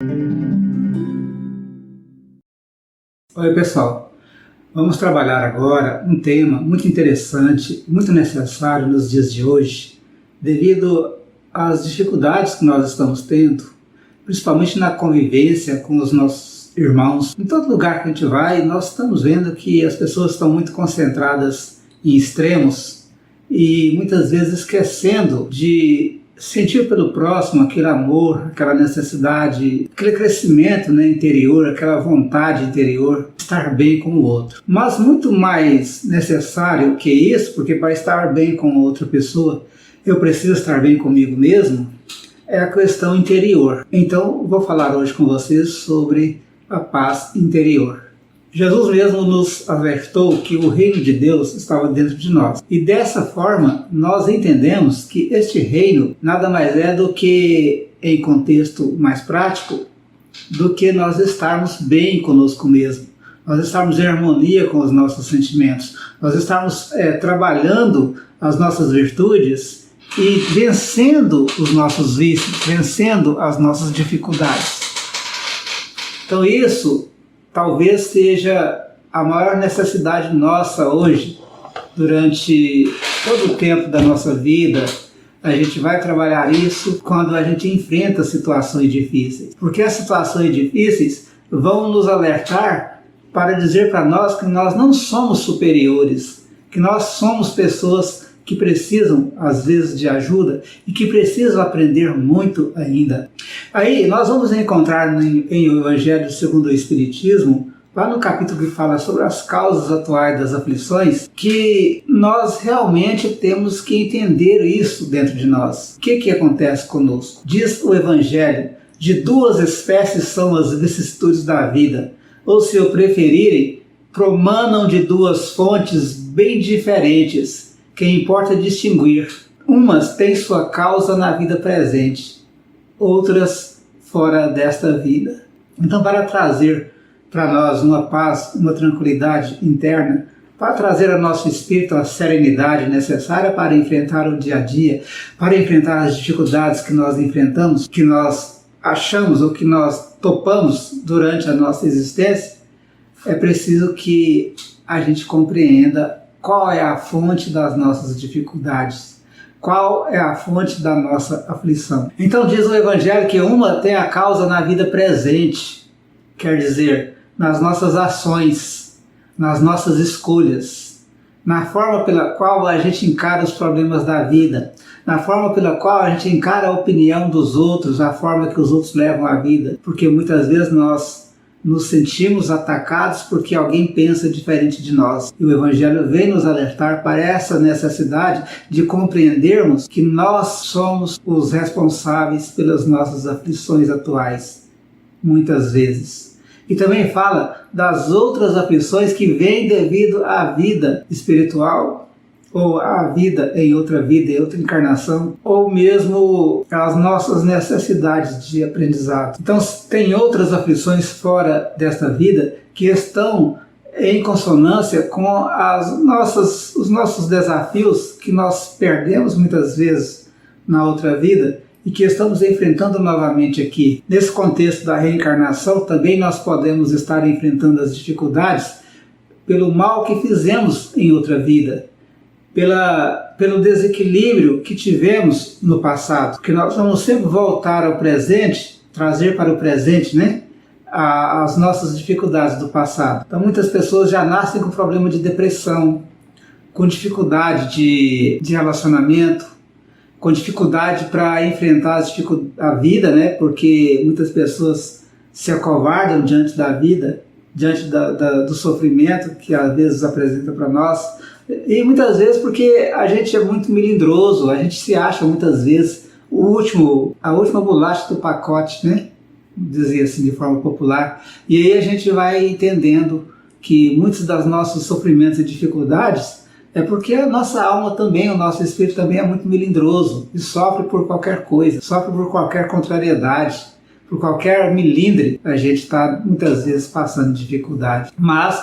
Oi pessoal, vamos trabalhar agora um tema muito interessante, muito necessário nos dias de hoje, devido às dificuldades que nós estamos tendo, principalmente na convivência com os nossos irmãos. Em todo lugar que a gente vai, nós estamos vendo que as pessoas estão muito concentradas em extremos e muitas vezes esquecendo de sentir pelo próximo aquele amor, aquela necessidade, aquele crescimento interior, aquela vontade interior, estar bem com o outro. Mas muito mais necessário que isso, porque para estar bem com outra pessoa, eu preciso estar bem comigo mesmo, é a questão interior. Então, vou falar hoje com vocês sobre a paz interior. Jesus mesmo nos alertou que o reino de Deus estava dentro de nós. E dessa forma, nós entendemos que este reino nada mais é do que, em contexto mais prático, do que nós estarmos bem conosco mesmo. Nós estarmos em harmonia com os nossos sentimentos. Nós estarmos trabalhando as nossas virtudes e vencendo os nossos vícios, vencendo as nossas dificuldades. Então isso talvez seja a maior necessidade nossa hoje, durante todo o tempo da nossa vida. A gente vai trabalhar isso quando a gente enfrenta situações difíceis, porque as situações difíceis vão nos alertar para dizer para nós que nós não somos superiores, que nós somos pessoas que precisam, às vezes, de ajuda e que precisam aprender muito ainda. Aí nós vamos encontrar em o Evangelho segundo o Espiritismo, lá no capítulo que fala sobre as causas atuais das aflições, que nós realmente temos que entender isso dentro de nós. O que acontece conosco? Diz o Evangelho: de duas espécies são as vicissitudes da vida, ou se o preferirem, promanam de duas fontes bem diferentes, que importa distinguir. Umas têm sua causa na vida presente, outras fora desta vida. Então, para trazer para nós uma paz, uma tranquilidade interna, para trazer ao nosso espírito a serenidade necessária para enfrentar o dia a dia, para enfrentar as dificuldades que nós enfrentamos, que nós achamos ou que nós topamos durante a nossa existência, é preciso que a gente compreenda qual é a fonte das nossas dificuldades, qual é a fonte da nossa aflição. Então diz o Evangelho que uma tem a causa na vida presente, quer dizer, nas nossas ações, nas nossas escolhas, na forma pela qual a gente encara os problemas da vida, na forma pela qual a gente encara a opinião dos outros, a forma que os outros levam a vida, porque muitas vezes nós nos sentimos atacados porque alguém pensa diferente de nós. E o Evangelho vem nos alertar para essa necessidade de compreendermos que nós somos os responsáveis pelas nossas aflições atuais, muitas vezes. E também fala das outras aflições que vêm devido à vida espiritual, ou à vida em outra encarnação, ou mesmo as nossas necessidades de aprendizado. Então tem outras aflições fora desta vida que estão em consonância com os nossos desafios que nós perdemos muitas vezes na outra vida e que estamos enfrentando novamente aqui. Nesse contexto da reencarnação também nós podemos estar enfrentando as dificuldades pelo mal que fizemos em outra vida, pelo desequilíbrio que tivemos no passado, que nós vamos sempre voltar ao presente, trazer para o presente, as nossas dificuldades do passado. Então muitas pessoas já nascem com problema de depressão, com dificuldade de relacionamento, com dificuldade para enfrentar a vida, porque muitas pessoas se acovardam diante da vida, diante do sofrimento que às vezes apresenta para nós. E muitas vezes porque a gente é muito melindroso, a gente se acha muitas vezes a última bolacha do pacote, dizia assim de forma popular. E aí a gente vai entendendo que muitos dos nossos sofrimentos e dificuldades é porque a nossa alma também, o nosso espírito também é muito melindroso e sofre por qualquer coisa, sofre por qualquer contrariedade, por qualquer milindre. A gente está muitas vezes passando dificuldade. Mas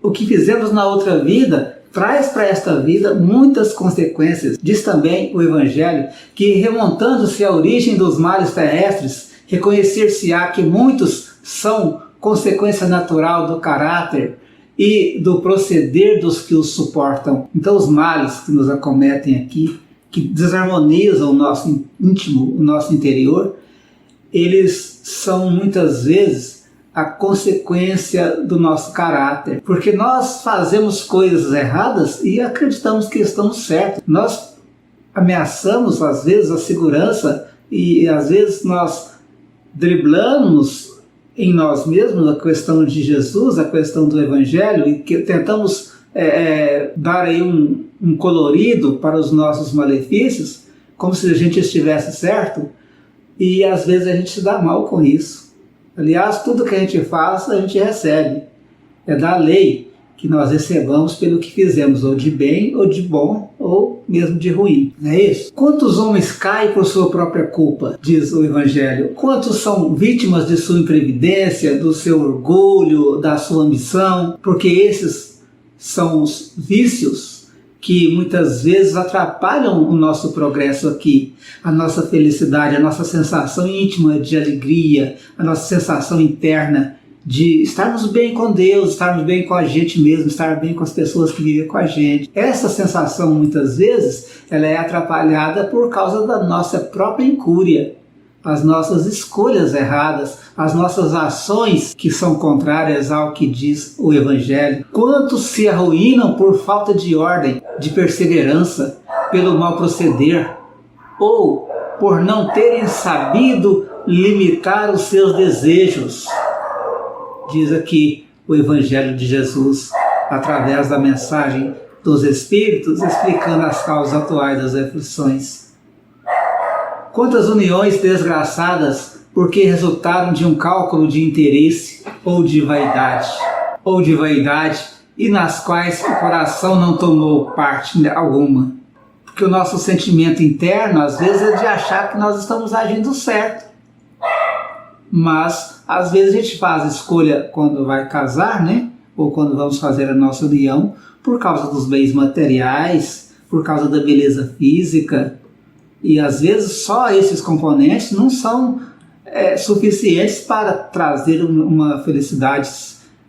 o que fizemos na outra vida traz para esta vida muitas consequências. Diz também o Evangelho que, remontando-se à origem dos males terrestres, Reconhecer-se-á que muitos são consequência natural do caráter e do proceder dos que os suportam. Então os males que nos acometem aqui, que desarmonizam o nosso íntimo, o nosso interior, eles são muitas vezes a consequência do nosso caráter, porque nós fazemos coisas erradas e acreditamos que estamos certos. Nós ameaçamos às vezes a segurança e às vezes nós driblamos em nós mesmos a questão de Jesus, a questão do Evangelho, e que tentamos dar aí um colorido para os nossos malefícios, como se a gente estivesse certo, e às vezes a gente se dá mal com isso. Aliás, tudo que a gente faz, a gente recebe. É da lei que nós recebamos pelo que fizemos, ou de bem, ou de bom, ou mesmo de ruim. Não é isso? Quantos homens caem por sua própria culpa, diz o Evangelho? Quantos são vítimas de sua imprevidência, do seu orgulho, da sua ambição? Porque esses são os vícios que muitas vezes atrapalham o nosso progresso aqui, a nossa felicidade, a nossa sensação íntima de alegria, a nossa sensação interna de estarmos bem com Deus, estarmos bem com a gente mesmo, estar bem com as pessoas que vivem com a gente. Essa sensação, muitas vezes, ela é atrapalhada por causa da nossa própria incúria, as nossas escolhas erradas, as nossas ações que são contrárias ao que diz o Evangelho. Quantos se arruinam por falta de ordem, de perseverança, pelo mau proceder, ou por não terem sabido limitar os seus desejos. Diz aqui o Evangelho de Jesus, através da mensagem dos Espíritos, explicando as causas atuais das aflições. Quantas uniões desgraçadas porque resultaram de um cálculo de interesse ou de vaidade, e nas quais o coração não tomou parte alguma. Porque o nosso sentimento interno, às vezes, é de achar que nós estamos agindo certo. Mas, às vezes, a gente faz escolha quando vai casar, né? Ou quando vamos fazer a nossa união, por causa dos bens materiais, por causa da beleza física. E, às vezes, só esses componentes não são suficientes para trazer uma felicidade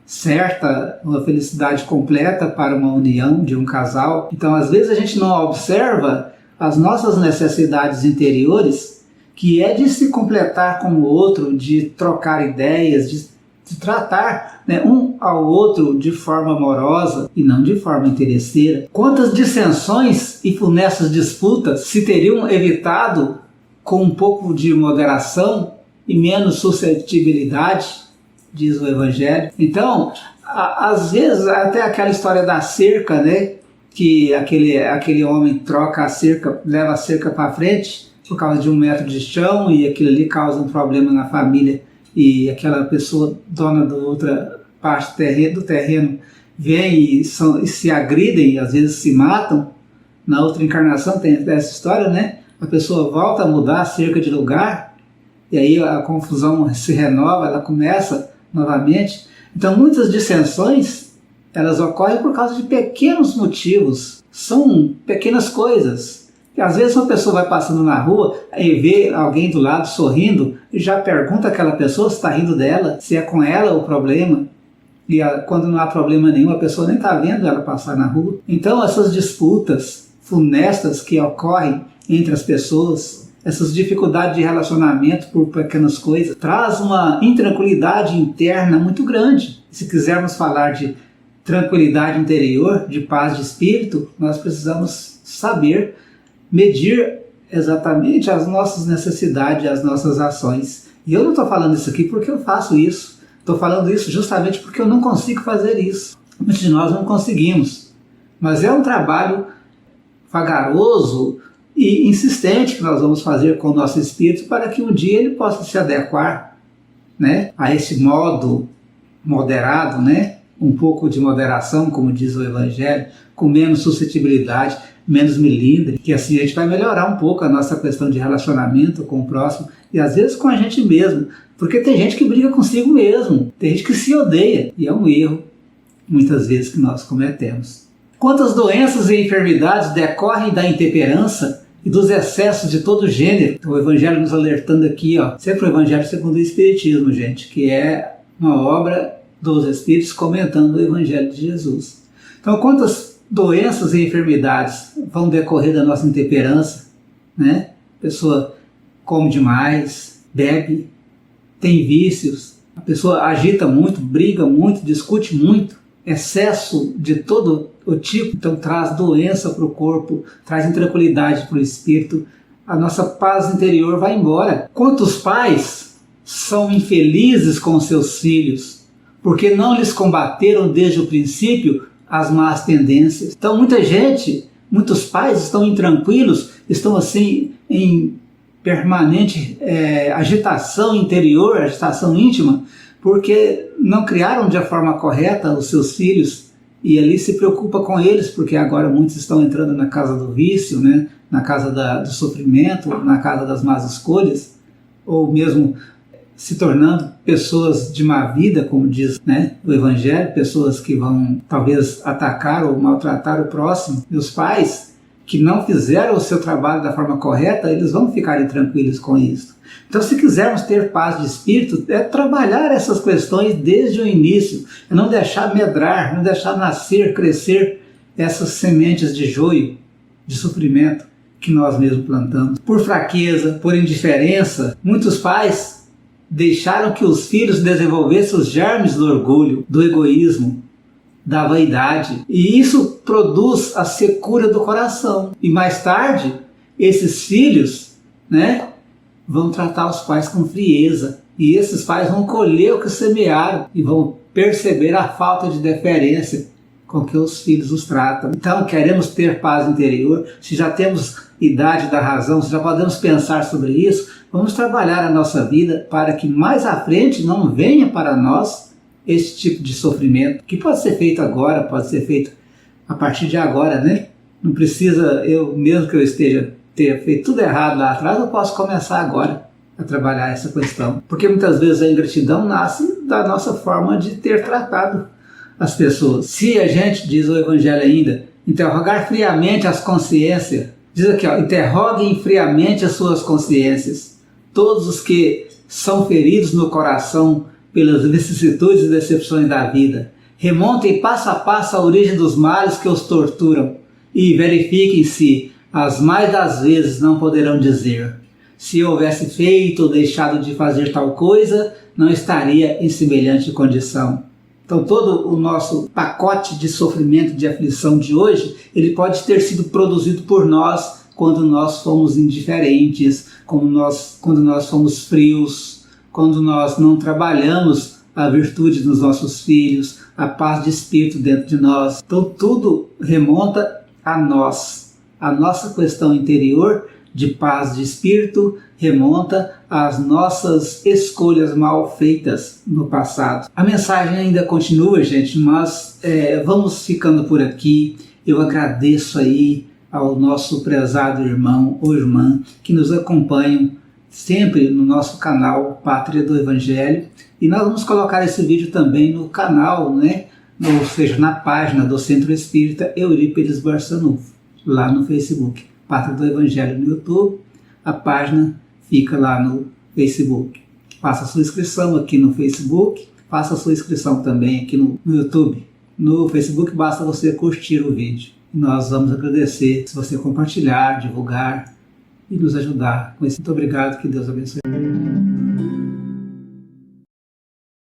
certa, uma felicidade completa para uma união de um casal. Então, às vezes, a gente não observa as nossas necessidades interiores, que é de se completar com o outro, de trocar ideias, de tratar, né, um ao outro de forma amorosa e não de forma interesseira. Quantas dissensões e funestas disputas se teriam evitado com um pouco de moderação e menos suscetibilidade, diz o Evangelho. Então, às vezes, até aquela história da cerca, né, que aquele homem troca a cerca, leva a cerca para frente por causa de 1 metro de chão, e aquilo ali causa um problema na família, e aquela pessoa, dona da outra parte do terreno, vem e se agridem, e às vezes se matam. Na outra encarnação tem essa história, né? A pessoa volta a mudar a cerca de lugar, e aí a confusão se renova, ela começa novamente. Então, muitas dissensões, elas ocorrem por causa de pequenos motivos, são pequenas coisas. E às vezes uma pessoa vai passando na rua e vê alguém do lado sorrindo e já pergunta àquela pessoa se está rindo dela, se é com ela o problema. E quando não há problema nenhum, a pessoa nem está vendo ela passar na rua. Então essas disputas funestas que ocorrem entre as pessoas, essas dificuldades de relacionamento por pequenas coisas, traz uma intranquilidade interna muito grande. Se quisermos falar de tranquilidade interior, de paz de espírito, nós precisamos saber medir exatamente as nossas necessidades, as nossas ações. E eu não estou falando isso aqui porque eu faço isso. Estou falando isso justamente porque eu não consigo fazer isso. Muitos de nós não conseguimos. Mas é um trabalho vagaroso e insistente que nós vamos fazer com o nosso espírito para que um dia ele possa se adequar, né, a esse modo moderado, né, um pouco de moderação, como diz o Evangelho, com menos suscetibilidade, menos melindre, que assim a gente vai melhorar um pouco a nossa questão de relacionamento com o próximo e às vezes com a gente mesmo, porque tem gente que briga consigo mesmo, tem gente que se odeia, e é um erro muitas vezes que nós cometemos. Quantas doenças e enfermidades decorrem da intemperança e dos excessos de todo gênero. Então, o Evangelho nos alertando aqui, ó, sempre o Evangelho segundo o Espiritismo, gente, que é uma obra dos Espíritos comentando o Evangelho de Jesus. Então, quantas doenças e enfermidades vão decorrer da nossa intemperança, né? A pessoa come demais, bebe, tem vícios, a pessoa agita muito, briga muito, discute muito, excesso de todo o tipo, então traz doença para o corpo, traz intranquilidade para o espírito, a nossa paz interior vai embora. Quantos pais são infelizes com seus filhos, porque não lhes combateram desde o princípio as más tendências? Então muitos pais estão intranquilos, estão assim em permanente agitação interior, agitação íntima, porque não criaram de forma correta os seus filhos e ali se preocupa com eles, porque agora muitos estão entrando na casa do vício, né? Na casa do sofrimento, na casa das más escolhas, ou mesmo se tornando pessoas de má vida, como diz, né, o Evangelho, pessoas que vão talvez atacar ou maltratar o próximo. E os pais que não fizeram o seu trabalho da forma correta, eles vão ficar tranquilos com isso. Então, se quisermos ter paz de espírito, é trabalhar essas questões desde o início, é não deixar medrar, não deixar nascer, crescer essas sementes de joio, de sofrimento que nós mesmos plantamos. Por fraqueza, por indiferença, muitos pais deixaram que os filhos desenvolvessem os germes do orgulho, do egoísmo, da vaidade. E isso produz a secura do coração. E mais tarde, esses filhos, né, vão tratar os pais com frieza. E esses pais vão colher o que semearam e vão perceber a falta de deferência com que os filhos os tratam. Então, queremos ter paz interior. Se já temos idade da razão, se já podemos pensar sobre isso, vamos trabalhar a nossa vida para que mais à frente não venha para nós esse tipo de sofrimento, que pode ser feito agora, pode ser feito a partir de agora, né? Não precisa, mesmo que eu tenha feito tudo errado lá atrás, eu posso começar agora a trabalhar essa questão. Porque muitas vezes a ingratidão nasce da nossa forma de ter tratado as pessoas. Se a gente, diz o Evangelho ainda, interrogar friamente as consciências, diz aqui, ó, interroguem friamente as suas consciências. Todos os que são feridos no coração pelas vicissitudes e decepções da vida, remontem passo a passo a origem dos males que os torturam e verifiquem se, as mais das vezes, não poderão dizer: se eu houvesse feito ou deixado de fazer tal coisa, não estaria em semelhante condição. Então todo o nosso pacote de sofrimento, de aflição de hoje, ele pode ter sido produzido por nós quando nós fomos indiferentes, quando nós fomos frios, quando nós não trabalhamos a virtude dos nossos filhos, a paz de espírito dentro de nós. Então tudo remonta a nós. A nossa questão interior de paz de espírito remonta às nossas escolhas mal feitas no passado. A mensagem ainda continua, gente, mas vamos ficando por aqui. Eu agradeço aí ao nosso prezado irmão ou irmã que nos acompanham sempre no nosso canal Pátria do Evangelho, e nós vamos colocar esse vídeo também no canal, né, ou seja, na página do Centro Espírita Eurípides Barçanufo, lá no Facebook. Pátria do Evangelho no YouTube, a página fica lá no Facebook. Faça a sua inscrição aqui no Facebook, faça a sua inscrição também aqui no YouTube. No Facebook basta você curtir o vídeo. Nós vamos agradecer se você compartilhar, divulgar e nos ajudar com isso. Muito obrigado, que Deus abençoe.